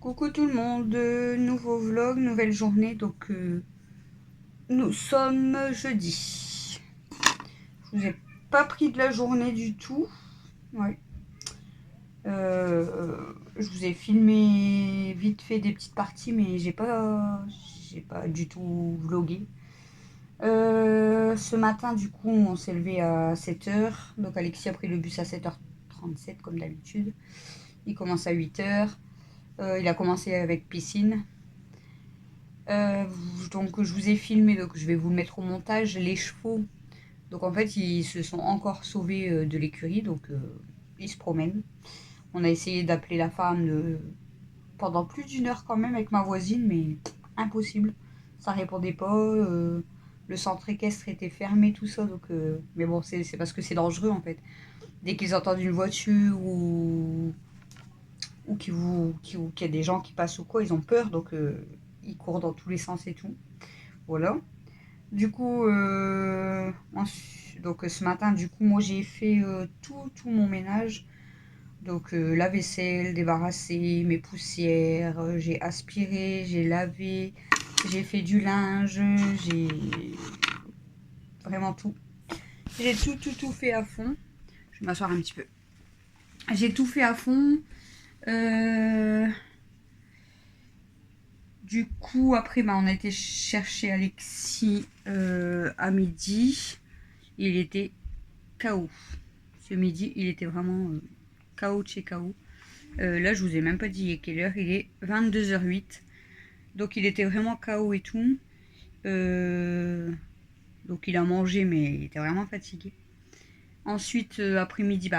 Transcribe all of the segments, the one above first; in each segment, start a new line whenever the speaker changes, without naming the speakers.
Coucou tout le monde, nouveau vlog, nouvelle journée, donc nous sommes jeudi. Je vous ai pas pris de la journée du tout. Ouais. Je vous ai filmé vite fait des petites parties, mais j'ai pas du tout vlogué. Ce matin, du coup, on s'est levé à 7h. Donc Alexis a pris le bus à 7h37 comme d'habitude. Il commence à 8h. Il a commencé avec piscine. Donc je vous ai filmé, donc je vais vous le mettre au montage, les chevaux. Donc en fait ils se sont encore sauvés de l'écurie, donc ils se promènent. On a essayé d'appeler la femme pendant plus d'1 heure quand même avec ma voisine, mais impossible. Ça répondait pas. Le centre équestre était fermé, tout ça. Donc, mais bon, c'est parce que c'est dangereux en fait. Dès qu'ils entendent une voiture ou qu'il y a des gens qui passent ou quoi, ils ont peur, donc ils courent dans tous les sens et tout. Voilà. Du coup, donc ce matin, du coup, moi j'ai fait tout mon ménage. Donc la vaisselle, débarrasser mes poussières, j'ai aspiré, j'ai lavé, j'ai fait du linge, j'ai vraiment tout. J'ai tout fait à fond. Je vais m'asseoir un petit peu. J'ai tout fait à fond. Euh, Du coup, après, on a été chercher Alexis à midi. Il était KO. Ce midi, il était vraiment KO de chez KO. Là, je vous ai même pas dit quelle heure. Il est 22h08. Donc, il était vraiment KO et tout. Donc, il a mangé, mais il était vraiment fatigué. Ensuite, après-midi,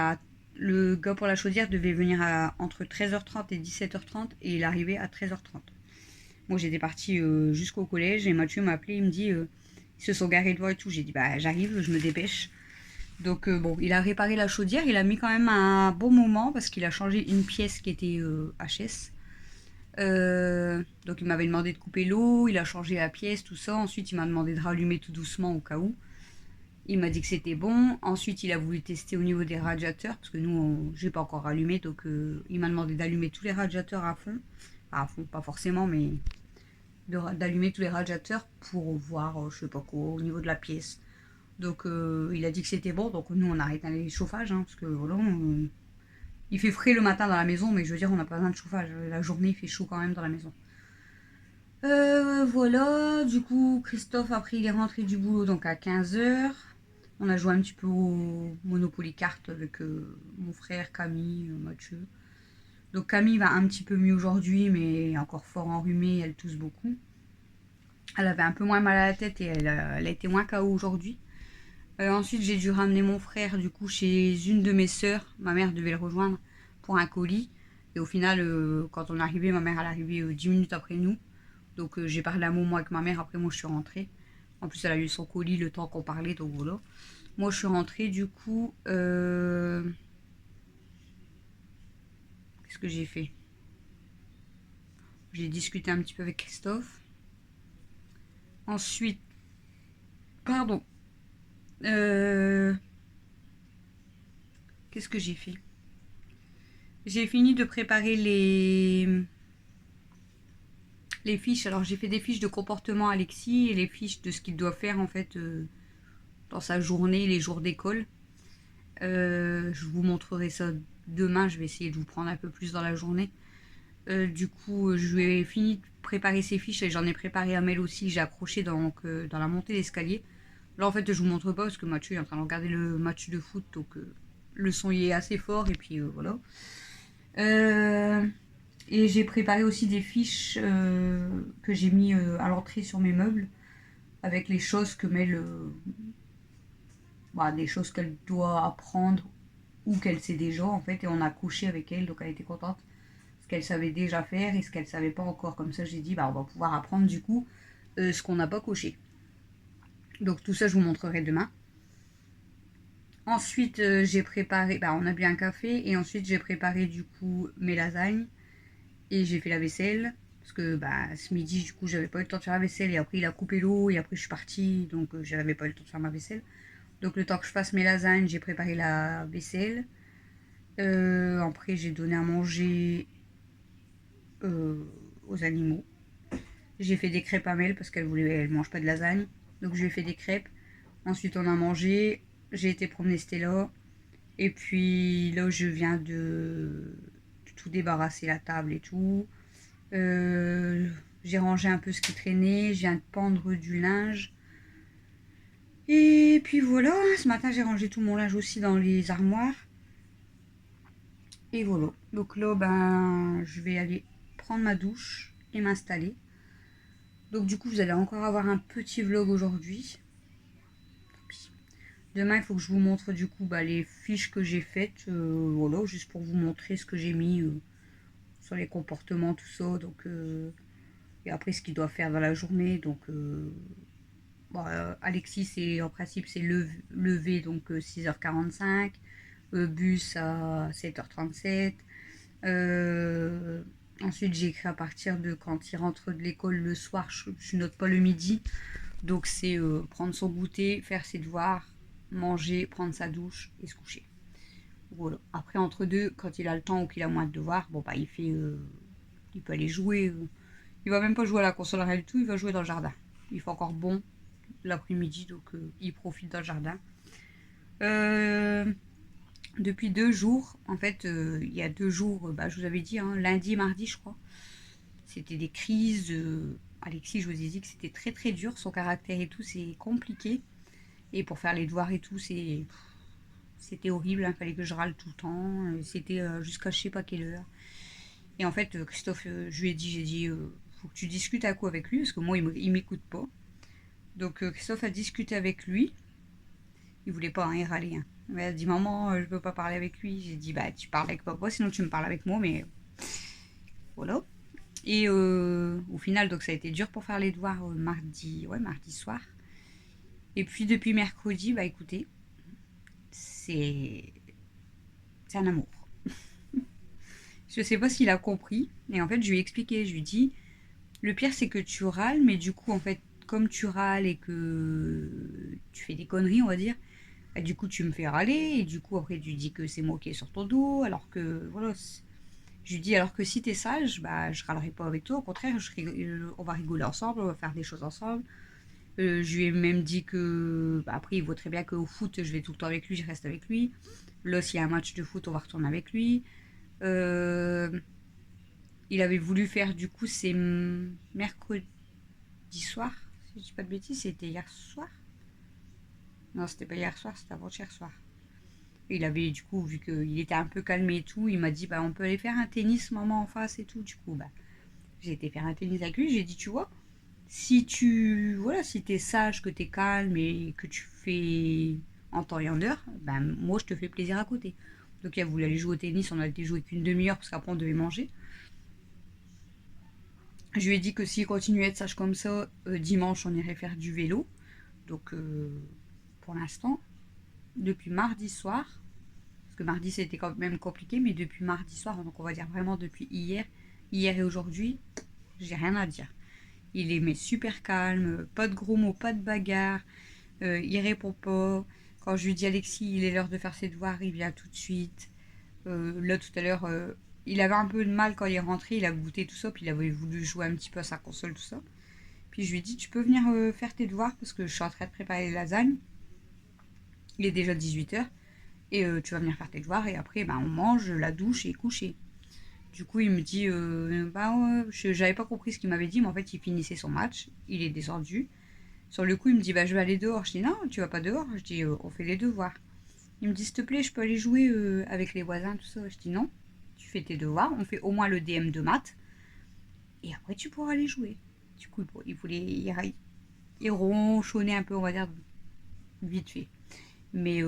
le gars pour la chaudière devait venir entre 13h30 et 17h30 et il arrivait à 13h30. Moi, j'étais partie jusqu'au collège et Mathieu m'a appelé. Il me dit ils se sont garés devant et tout. J'ai dit j'arrive, je me dépêche. Donc bon, il a réparé la chaudière. Il a mis quand même un bon moment parce qu'il a changé une pièce qui était HS. Donc il m'avait demandé de couper l'eau. Il a changé la pièce, tout ça. Ensuite, il m'a demandé de rallumer tout doucement au cas où. Il m'a dit que c'était bon. Ensuite, il a voulu tester au niveau des radiateurs parce que nous, j'ai pas encore rallumé. Donc il m'a demandé d'allumer tous les radiateurs à fond. Enfin, à fond, pas forcément, mais d'allumer tous les radiateurs pour voir, je sais pas quoi, au niveau de la pièce. Donc il a dit que c'était bon, donc nous on arrête les chauffages, parce que voilà, il fait frais le matin dans la maison, mais je veux dire, on n'a pas besoin de chauffage. La journée, il fait chaud quand même dans la maison. Voilà, du coup, Christophe, après, il est rentré du boulot donc à 15h. On a joué un petit peu au Monopoly Carte avec mon frère, Camille, Mathieu. Donc Camille va un petit peu mieux aujourd'hui, mais encore fort enrhumée, elle tousse beaucoup. Elle avait un peu moins mal à la tête et elle a été moins KO aujourd'hui. Ensuite, j'ai dû ramener mon frère du coup chez une de mes sœurs. Ma mère devait le rejoindre pour un colis. Et au final, quand on est arrivé, ma mère elle est arrivée 10 minutes après nous. Donc j'ai parlé un moment avec ma mère, après moi je suis rentrée. En plus, elle a eu son colis le temps qu'on parlait, donc voilà. Moi je suis rentrée du coup. Qu'est-ce que j'ai fait? J'ai discuté un petit peu avec Christophe. Ensuite, pardon. Qu'est-ce que j'ai fait? J'ai fini de préparer les fiches. Alors j'ai fait des fiches de comportement Alexis et les fiches de ce qu'il doit faire en fait dans sa journée, les jours d'école. Je vous montrerai ça demain. Je vais essayer de vous prendre un peu plus dans la journée. Du coup, je lui ai fini de préparer ses fiches et j'en ai préparé un mail aussi. J'ai accroché dans la montée d'escalier. Là, en fait, je vous montre pas parce que Mathieu est en train de regarder le match de foot, donc le son y est assez fort et puis voilà. Et j'ai préparé aussi des fiches que j'ai mis à l'entrée sur mes meubles avec les choses que met des choses qu'elle doit apprendre ou qu'elle sait déjà en fait, et on a couché avec elle, donc elle était contente ce qu'elle savait déjà faire et ce qu'elle savait pas encore. Comme ça, j'ai dit on va pouvoir apprendre du coup ce qu'on n'a pas coché. Donc tout ça, je vous montrerai demain. Ensuite, j'ai préparé, on a bu un café et ensuite j'ai préparé du coup mes lasagnes et j'ai fait la vaisselle. Parce que ce midi, du coup, j'avais pas eu le temps de faire la vaisselle. Et après, il a coupé l'eau. Et après, je suis partie. Donc, j'avais pas eu le temps de faire ma vaisselle. Donc, le temps que je fasse mes lasagnes, j'ai préparé la vaisselle. Après, j'ai donné à manger aux animaux. J'ai fait des crêpes à Mel parce elle mange pas de lasagne. Donc je lui ai fait des crêpes. Ensuite on a mangé. J'ai été promener Stella. Et puis là je viens de tout débarrasser, la table et tout. J'ai rangé un peu ce qui traînait. Je viens de pendre du linge. Et puis voilà, ce matin j'ai rangé tout mon linge aussi dans les armoires. Et voilà. Donc là, ben, je vais aller prendre ma douche et m'installer. Donc du coup, vous allez encore avoir un petit vlog aujourd'hui. Demain, il faut que je vous montre du coup les fiches que j'ai faites. Voilà, juste pour vous montrer ce que j'ai mis sur les comportements, tout ça. Donc, et après, ce qu'il doit faire dans la journée. Donc, Alexis, en principe, c'est levé, donc 6h45. Bus à 7h37. Ensuite, j'ai écrit à partir de quand il rentre de l'école le soir, je note pas le midi. Donc, c'est prendre son goûter, faire ses devoirs, manger, prendre sa douche et se coucher. Voilà. Après, entre deux, quand il a le temps ou qu'il a moins de devoirs, bon, il fait. Il peut aller jouer. Il va même pas jouer à la console rien du tout, il va jouer dans le jardin. Il fait encore bon l'après-midi, donc il profite dans le jardin. Depuis 2 jours, en fait, il y a 2 jours, je vous avais dit, lundi et mardi, je crois, c'était des crises. Alexis, je vous ai dit que c'était très très dur, son caractère et tout, c'est compliqué. Et pour faire les devoirs et tout, c'était horrible, il fallait que je râle tout le temps. C'était jusqu'à je sais pas quelle heure. Et en fait, Christophe, je lui ai dit, j'ai dit, faut que tu discutes à quoi avec lui, parce que moi, il m'écoute pas. Donc Christophe a discuté avec lui. Il voulait pas, il râlait. Il a dit, maman, je peux pas parler avec lui. J'ai dit, tu parles avec papa, sinon tu me parles avec moi, mais voilà. Et au final, donc ça a été dur pour faire les devoirs mardi soir. Et puis depuis mercredi, écoutez, c'est un amour. Je sais pas s'il a compris. Et en fait, je lui ai expliqué, je lui ai dit, le pire c'est que tu râles, mais du coup, en fait, comme tu râles et que tu fais des conneries, on va dire, du coup, tu me fais râler, et du coup, après, tu dis que c'est moi qui est sur ton dos, alors que, voilà. Je lui dis, alors que si t'es sage, je râlerai pas avec toi, au contraire, on va rigoler ensemble, on va faire des choses ensemble. Je lui ai même dit que, après, il voit très bien qu'au foot, je vais tout le temps avec lui, je reste avec lui. Là, s'il y a un match de foot, on va retourner avec lui. Euh, il avait voulu faire, du coup, c'est mercredi soir, si je dis pas de bêtises, c'était hier soir. Non, c'était pas hier soir, c'était avant-hier soir. Il avait, du coup, vu qu'il était un peu calmé et tout, il m'a dit, on peut aller faire un tennis, maman, en face et tout. Du coup, j'ai été faire un tennis avec lui. J'ai dit, tu vois, si si t'es sage, que t'es calme et que tu fais en temps et en heure, moi, je te fais plaisir à côté. Donc, il a voulu aller jouer au tennis, on a été jouer qu'une demi-heure parce qu'après, on devait manger. Je lui ai dit que s'il continuait à être sage comme ça, dimanche, on irait faire du vélo. Donc, pour l'instant, depuis mardi soir, parce que mardi c'était quand même compliqué, mais depuis mardi soir, donc on va dire vraiment depuis hier et aujourd'hui, j'ai rien à dire. Il est mais super calme, pas de gros mots, pas de bagarre, il répond pas. Quand je lui dis Alexis, il est l'heure de faire ses devoirs, il vient tout de suite. Là tout à l'heure, il avait un peu de mal quand il est rentré, il a goûté tout ça, puis il avait voulu jouer un petit peu à sa console, tout ça. Puis je lui ai dit, tu peux venir faire tes devoirs parce que je suis en train de préparer les lasagnes. Il est déjà 18h. Et tu vas venir faire tes devoirs et après on mange, la douche et coucher. Du coup il me dit j'avais pas compris ce qu'il m'avait dit, mais en fait il finissait son match, il est descendu. Sur le coup il me dit je vais aller dehors. Je dis non, tu vas pas dehors. Je dis on fait les devoirs. Il me dit s'il te plaît je peux aller jouer avec les voisins, tout ça. Je dis non, tu fais tes devoirs, on fait au moins le DM de maths et après tu pourras aller jouer. Du coup il voulait il ronchonnait un peu, on va dire, vite fait. Mais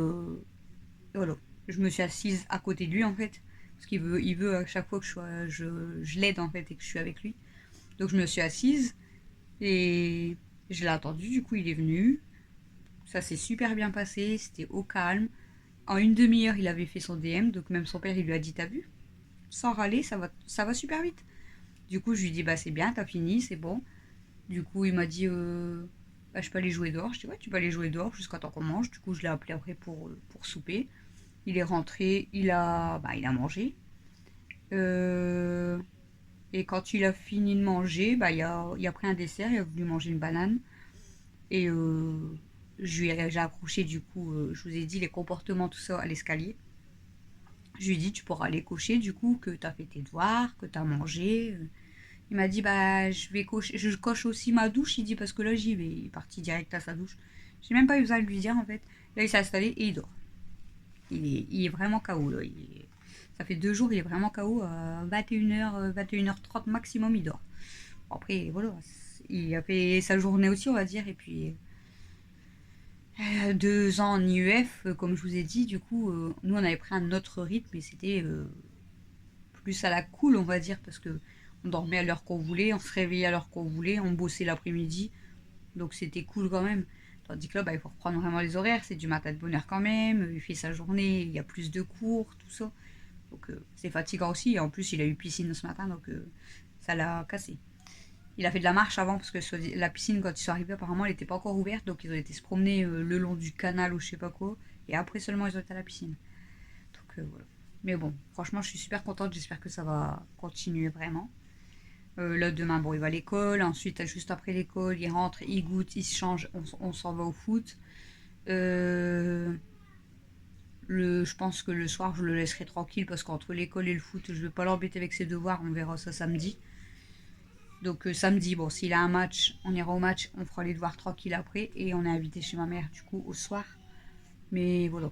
voilà. Je me suis assise à côté de lui en fait. Parce il veut à chaque fois que je l'aide en fait et que je suis avec lui. Donc je me suis assise et je l'ai attendu. Du coup il est venu. Ça s'est super bien passé. C'était au calme. En une demi-heure il avait fait son DM. Donc même son père il lui a dit t'as vu, sans râler, ça va super vite. Du coup je lui dis c'est bien, t'as fini, c'est bon. Du coup il m'a dit je peux aller jouer dehors. Je dis ouais tu peux aller jouer dehors jusqu'à temps qu'on mange. Du coup je l'ai appelé après pour souper. Il est rentré, il a mangé. Euh, Et quand il a fini de manger, bah, il a pris un dessert, il a voulu manger une banane. Et j'ai accroché du coup, je vous ai dit les comportements, tout ça à l'escalier. Je lui ai dit, tu pourras aller cocher du coup que tu as fait tes devoirs, que tu as mangé. Il m'a dit, bah je vais cocher, je coche aussi ma douche. Il dit, parce que là j'y vais. Il est parti direct à sa douche. J'ai même pas eu besoin de lui dire en fait. Là il s'est installé et il dort. Il est vraiment KO là. Ça fait 2 jours, il est vraiment KO. 21h, 21h30 maximum, il dort. Bon, après, voilà. Il a fait sa journée aussi, on va dire. Et puis, 2 ans en IEF, comme je vous ai dit, du coup, nous, on avait pris un autre rythme et c'était plus à la cool, on va dire, parce que on dormait à l'heure qu'on voulait, on se réveillait à l'heure qu'on voulait, on bossait l'après-midi, donc c'était cool quand même. Tandis que là, bah, il faut reprendre vraiment les horaires, c'est du matin de bonne heure quand même, il fait sa journée, il y a plus de cours, tout ça. Donc c'est fatigant aussi, et en plus, il a eu piscine ce matin, donc ça l'a cassé. Il a fait de la marche avant parce que la piscine, quand ils sont arrivés, apparemment, elle n'était pas encore ouverte. Donc, ils ont été se promener le long du canal ou je sais pas quoi. Et après seulement, ils ont été à la piscine. Donc, voilà. Mais bon, franchement, je suis super contente. J'espère que ça va continuer vraiment. Là, demain, bon, il va à l'école. Ensuite, juste après l'école, il rentre, il goûte, il se change. On s'en va au foot. Euh, je pense que le soir, je le laisserai tranquille parce qu'entre l'école et le foot, je ne vais pas l'embêter avec ses devoirs. On verra ça samedi. Donc samedi, bon, s'il a un match, on ira au match, on fera les devoirs tranquille après et on est invité chez ma mère du coup au soir. Mais voilà.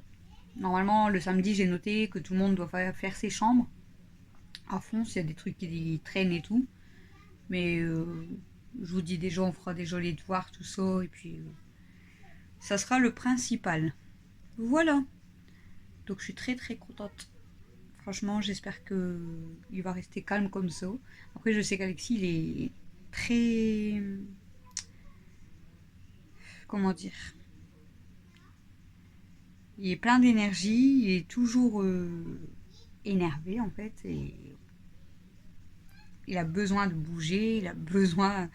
Normalement, le samedi, j'ai noté que tout le monde doit faire ses chambres à fond, s'il y a des trucs qui traînent et tout. Mais je vous dis déjà, on fera déjà les devoirs, tout ça, et puis ça sera le principal. Voilà. Donc je suis très très contente. Franchement, j'espère que il va rester calme comme ça. Après, je sais qu'Alexis, il est très... Comment dire, il est plein d'énergie, il est toujours énervé en fait, et il a besoin de bouger, il a besoin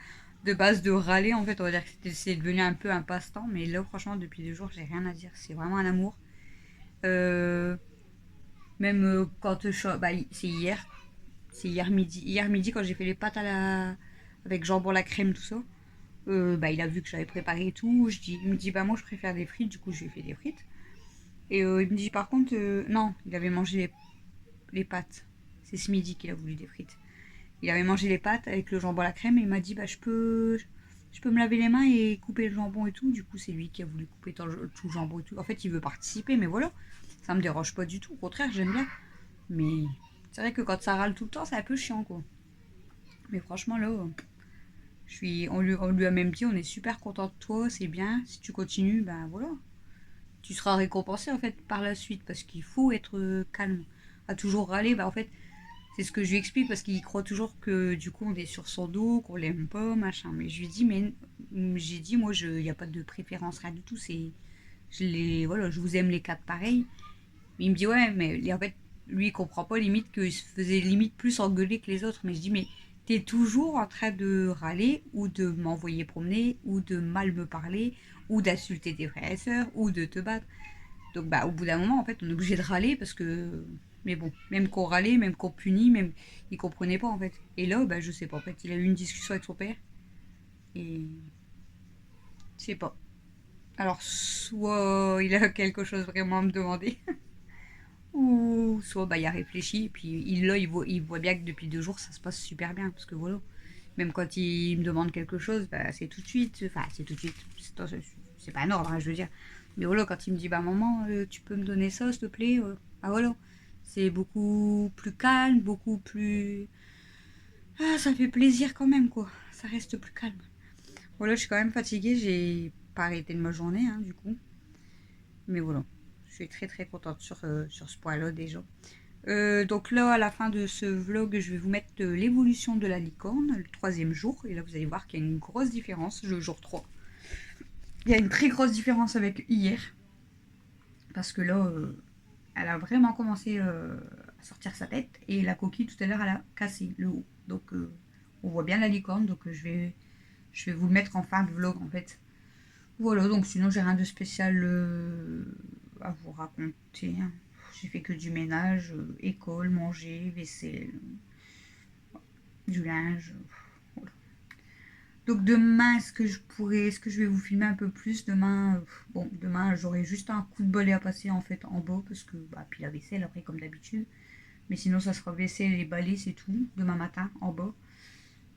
de base de râler en fait, on va dire que c'est devenu un peu un passe-temps, mais là franchement depuis 2 jours j'ai rien à dire, c'est vraiment un amour. Euh, Même quand bah, c'est hier midi quand j'ai fait les pâtes avec jambon la crème tout ça, bah, il a vu que j'avais préparé et tout, il me dit bah moi je préfère des frites, du coup je lui ai fait des frites. Et il me dit par contre, non, il avait mangé les pâtes. C'est ce midi qu'il a voulu des frites. Il avait mangé les pâtes avec le jambon à la crème et il m'a dit bah je peux me laver les mains et couper le jambon et tout. Du coup c'est lui qui a voulu couper tout le jambon et tout. En fait il veut participer mais voilà, ça me dérange pas du tout. Au contraire j'aime bien. Mais c'est vrai que quand ça râle tout le temps c'est un peu chiant quoi. Mais franchement là, on lui a même dit on est super content de toi, c'est bien. Si tu continues ben voilà, tu seras récompensé en fait par la suite parce qu'il faut être calme. À toujours râler, bah en fait, c'est ce que je lui explique parce qu'il croit toujours que du coup on est sur son dos, qu'on l'aime pas, machin. Mais je lui dis, mais j'ai dit, moi, il n'y a pas de préférence, rien du tout. Voilà, je vous aime les quatre pareils. Mais il me dit, ouais, mais en fait, lui, il comprend pas limite qu'il se faisait limite plus engueuler que les autres. Mais je dis, mais t'es toujours en train de râler ou de m'envoyer promener ou de mal me parler ou d'insulter tes frères et sœurs ou de te battre. Donc bah au bout d'un moment en fait on est obligé de râler parce que mais bon même qu'on râlait même qu'on punit même il comprenait pas en fait. Et là bah je sais pas en fait il a eu une discussion avec son père et je sais pas. Alors soit il a quelque chose vraiment à me demander ou soit bah il a réfléchi et puis il voit bien que depuis 2 jours ça se passe super bien parce que voilà même quand il me demande quelque chose bah c'est tout de suite enfin c'est tout de suite c'est pas un ordre hein, je veux dire mais voilà quand il me dit bah maman tu peux me donner ça s'il te plaît ah voilà c'est beaucoup plus calme beaucoup plus ah ça fait plaisir quand même quoi ça reste plus calme voilà je suis quand même fatiguée j'ai pas arrêté de ma journée hein, du coup mais voilà je suis très très contente sur ce point là déjà. Donc là, à la fin de ce vlog, je vais vous mettre l'évolution de la licorne, le 3e jour. Et là, vous allez voir qu'il y a une grosse différence, le jour 3. Il y a une très grosse différence avec hier. Parce que là, elle a vraiment commencé à sortir sa tête. Et la coquille, tout à l'heure, elle a cassé le haut. Donc, on voit bien la licorne. Donc, je vais vous le mettre en fin de vlog, en fait. Voilà, donc sinon, j'ai rien de spécial à vous raconter. J'ai fait que du ménage, école, manger, vaisselle. du linge. Voilà. Donc demain, est-ce que je vais vous filmer un peu plus demain? Bon, demain j'aurai juste un coup de balai à passer en fait en bas parce que puis la vaisselle après comme d'habitude. Mais sinon ça sera vaisselle et balai, c'est tout. Demain matin en bas.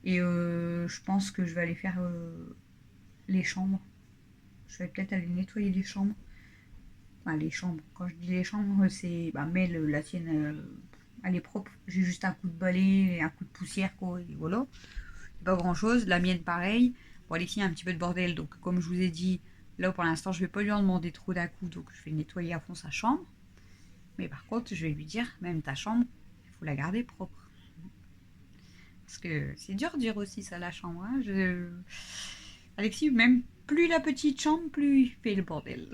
Et je pense que je vais aller faire les chambres. Je vais peut-être aller nettoyer les chambres. Enfin, les chambres. Quand je dis les chambres, c'est mais la sienne, elle est propre. J'ai juste un coup de balai et un coup de poussière quoi. Et voilà. Pas grand chose. La mienne pareil. Bon, Alexis a un petit peu de bordel. Donc comme je vous ai dit, là pour l'instant je vais pas lui en demander trop d'un coup. Donc je vais nettoyer à fond sa chambre. Mais par contre je vais lui dire, même ta chambre, il faut la garder propre. Parce que c'est dur de dire aussi ça la chambre. Hein. Alexis, même plus la petite chambre, plus il fait le bordel.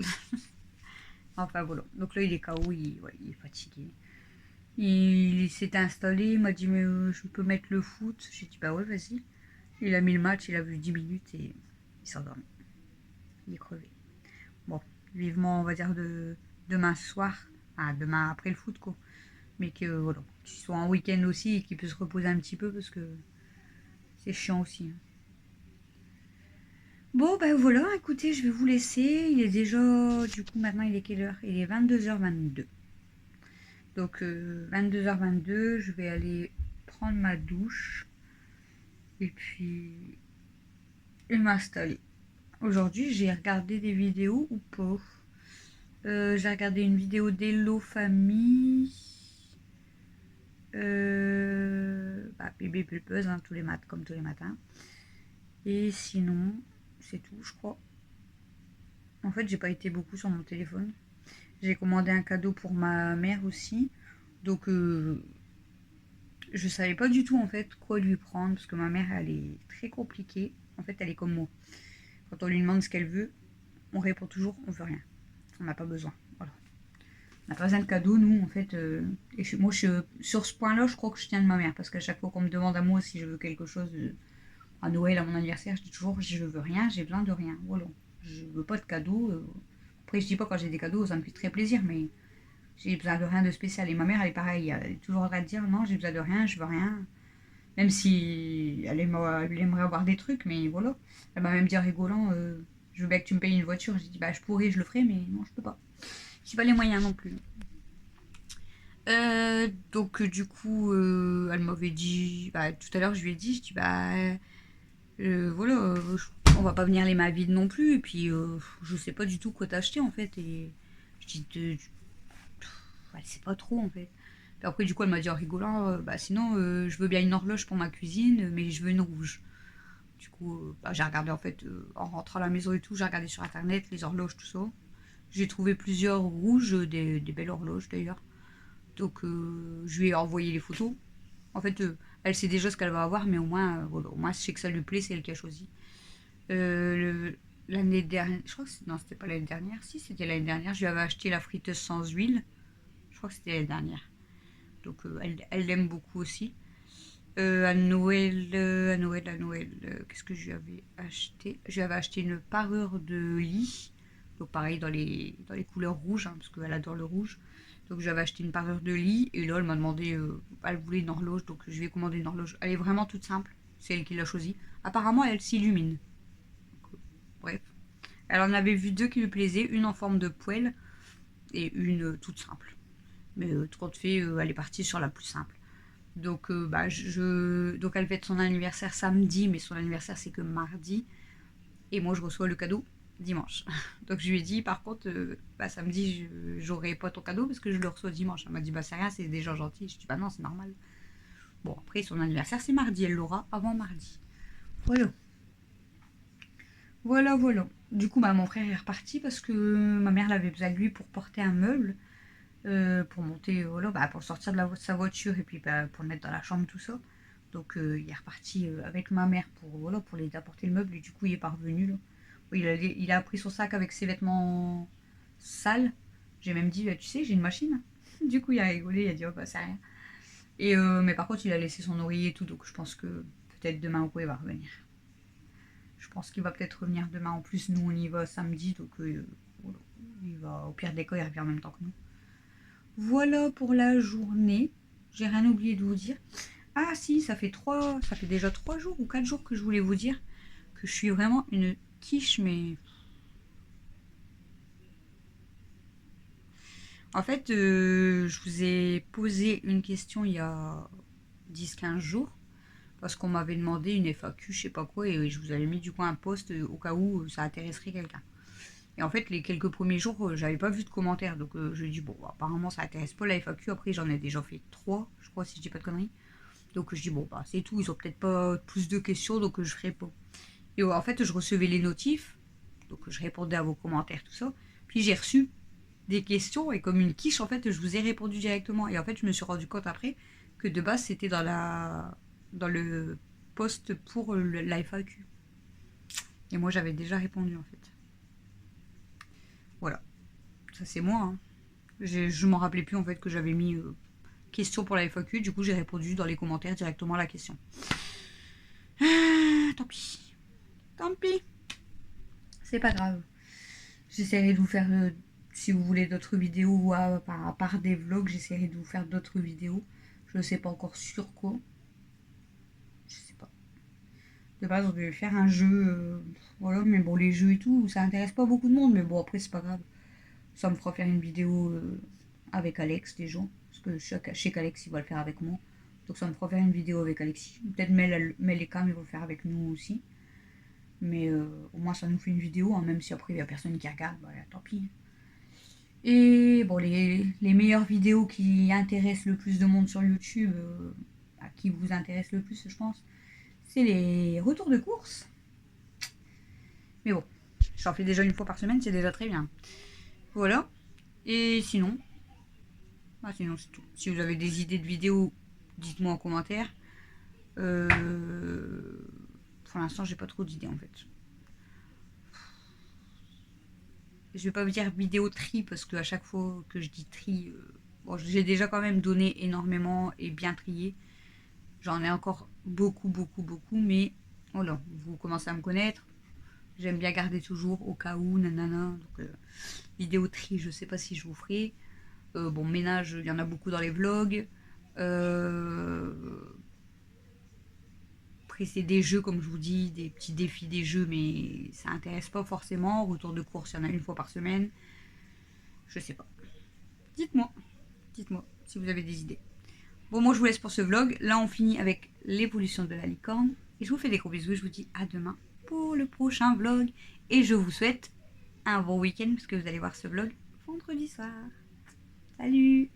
Enfin voilà. Donc là il est KO, il est fatigué. Il s'est installé, il m'a dit mais je peux mettre le foot. J'ai dit bah ouais vas-y. Il a mis le match, il a vu 10 minutes et il s'est endormi. Il est crevé. Bon, vivement on va dire de demain soir. Demain après le foot quoi. Mais que voilà, qu'il soit en week-end aussi et qu'il puisse se reposer un petit peu parce que c'est chiant aussi. Hein. Bon ben voilà, écoutez, je vais vous laisser. Il est déjà, du coup maintenant il est quelle heure? Il est 22h22. Donc 22h22, je vais aller prendre ma douche et puis m'installer. Aujourd'hui, j'ai regardé des vidéos ou pas. J'ai regardé une vidéo d'Hello Famille. Bébé Pulpeuse, hein, comme tous les matins. Et sinon, c'est tout, je crois. En fait, j'ai pas été beaucoup sur mon téléphone. J'ai commandé un cadeau pour ma mère aussi. Donc, je savais pas du tout en fait quoi lui prendre parce que ma mère elle est très compliquée. En fait, elle est comme moi. Quand on lui demande ce qu'elle veut, on répond toujours on veut rien. On n'a pas besoin. Voilà. On n'a pas besoin de cadeaux, nous en fait. Moi, sur ce point-là, je crois que je tiens de ma mère parce qu'à chaque fois qu'on me demande à moi si je veux quelque chose à Noël, à mon anniversaire, je dis toujours je veux rien, j'ai besoin de rien. Voilà. Je veux pas de cadeaux. Après, je dis pas quand j'ai des cadeaux, ça me fait très plaisir, mais j'ai besoin de rien de spécial. Et ma mère, elle est pareille. Elle est toujours en train de dire non, j'ai besoin de rien, je veux rien. Même si elle aimerait avoir des trucs, mais voilà. Elle m'a même dit en rigolant je veux bien que tu me payes une voiture. J'ai dit je pourrais, je le ferai, mais non, je peux pas. J'ai pas les moyens non plus. Donc du coup, elle m'avait dit, tout à l'heure je lui ai dit, je dis voilà, on va pas venir les mains vides non plus, et puis je sais pas du tout quoi t'acheter en fait, et je dis, elle sait pas trop en fait. Puis après du coup elle m'a dit en rigolant, sinon je veux bien une horloge pour ma cuisine, mais je veux une rouge. Du coup, j'ai regardé en fait, en rentrant à la maison et tout, j'ai regardé sur internet les horloges, tout ça. J'ai trouvé plusieurs rouges, des belles horloges d'ailleurs. Donc je lui ai envoyé les photos. En fait, elle sait déjà ce qu'elle va avoir, mais au moins, voilà, au moins je sais que ça lui plaît, c'est elle qui a choisi. L'année dernière, je crois que non, c'était pas l'année dernière, si c'était l'année dernière, je lui avais acheté la friteuse sans huile. Je crois que c'était l'année dernière. Donc elle l'aime beaucoup aussi. À Noël, qu'est-ce que je lui avais acheté? Je lui avais acheté une parure de lit. Donc pareil dans les couleurs rouges, hein, parce qu'elle adore le rouge. Donc j'avais acheté une parure de lit et là elle m'a demandé, elle voulait une horloge, donc je lui ai commandé une horloge. Elle est vraiment toute simple, c'est elle qui l'a choisie. Apparemment elle s'illumine. Bref. Elle en avait vu deux qui lui plaisaient, une en forme de poêle et une toute simple. Mais compte fait, elle est partie sur la plus simple. Donc, donc elle fête son anniversaire samedi, mais son anniversaire c'est que mardi. Et moi je reçois le cadeau dimanche. Donc je lui ai dit par contre, samedi j'aurai pas ton cadeau parce que je le reçois dimanche. Elle m'a dit c'est rien, c'est déjà gentil. Je dis non, c'est normal. Bon, après son anniversaire c'est mardi, elle l'aura avant mardi. Voilà. Voilà. Du coup, mon frère est reparti parce que ma mère l'avait besoin de lui pour porter un meuble. Pour monter, pour sortir de sa voiture et puis pour le mettre dans la chambre, tout ça. Donc il est reparti avec ma mère pour l'aider à porter le meuble et du coup il est parvenu. Là. Il a pris son sac avec ses vêtements sales. J'ai même dit, tu sais, j'ai une machine. Du coup il a rigolé, il a dit, c'est rien. Et, mais par contre il a laissé son oreiller et tout, donc je pense que peut-être demain ou quoi il va revenir. Je pense qu'il va peut-être revenir demain. En plus, nous on y va samedi, donc il va, au pire des cas, il revient en même temps que nous. Voilà pour la journée. J'ai rien oublié de vous dire. Ah si, ça fait déjà 3 jours ou 4 jours que je voulais vous dire que je suis vraiment une quiche, mais... En fait, je vous ai posé une question il y a 10-15 jours, parce qu'on m'avait demandé une FAQ, je sais pas quoi, et je vous avais mis du coup un post au cas où ça intéresserait quelqu'un. Et en fait, les quelques premiers jours, j'avais pas vu de commentaires, donc je dis bon, bah, apparemment ça intéresse pas la FAQ. Après, j'en ai déjà fait 3, je crois, si je dis pas de conneries. Donc je dis bon, bah c'est tout, ils ont peut-être pas plus de questions, donc je ferai pas. Et en fait, je recevais les notifs, donc je répondais à vos commentaires, tout ça. Puis j'ai reçu des questions, et comme une quiche, en fait, je vous ai répondu directement. Et en fait, je me suis rendu compte après que de base, c'était dans le post pour la FAQ. Et moi, j'avais déjà répondu, en fait. Voilà. Ça, c'est moi, hein. Je m'en rappelais plus, en fait, que j'avais mis question pour la FAQ. Du coup, j'ai répondu dans les commentaires directement à la question. Ah, tant pis. Tant pis. C'est pas grave. J'essaierai de vous faire, si vous voulez d'autres vidéos, à part des vlogs, j'essaierai de vous faire d'autres vidéos. Je ne sais pas encore sur quoi. Je sais pas. De base, on devait faire un jeu. Voilà, mais bon, les jeux et tout, ça intéresse pas beaucoup de monde. Mais bon, après, c'est pas grave. Ça me fera faire une vidéo avec Alex, déjà. Parce que je sais qu'Alex, il va le faire avec moi. Donc ça me fera faire une vidéo avec Alexis. Peut-être Mel et Cam, ils vont le faire avec nous aussi. Mais au moins, ça nous fait une vidéo. Hein, même si après, il n'y a personne qui regarde, bah, tant pis. Et bon, les meilleures vidéos qui intéressent le plus de monde sur YouTube, qui vous intéressent le plus, je pense, c'est les retours de course. Mais bon, j'en fais déjà une fois par semaine, c'est déjà très bien. Voilà. Et sinon, sinon c'est tout. Si vous avez des idées de vidéos, dites-moi en commentaire. Pour l'instant, j'ai pas trop d'idées en fait. Je vais pas vous dire vidéo tri parce qu'à chaque fois que je dis tri, bon, j'ai déjà quand même donné énormément et bien trié. J'en ai encore beaucoup, beaucoup, beaucoup, mais voilà, vous commencez à me connaître. J'aime bien garder toujours au cas où, nanana. Donc, vidéo tri, je sais pas si je vous ferai. Bon, ménage, il y en a beaucoup dans les vlogs. Après, c'est des jeux, comme je vous dis, des petits défis des jeux, mais ça intéresse pas forcément. Retour de course, il y en a une fois par semaine. Je sais pas. Dites-moi. Dites-moi si vous avez des idées. Bon, moi, je vous laisse pour ce vlog. Là, on finit avec l'évolution de la licorne. Et je vous fais des gros bisous. Je vous dis à demain pour le prochain vlog. Et je vous souhaite un bon week-end parce que vous allez voir ce vlog vendredi soir. Salut!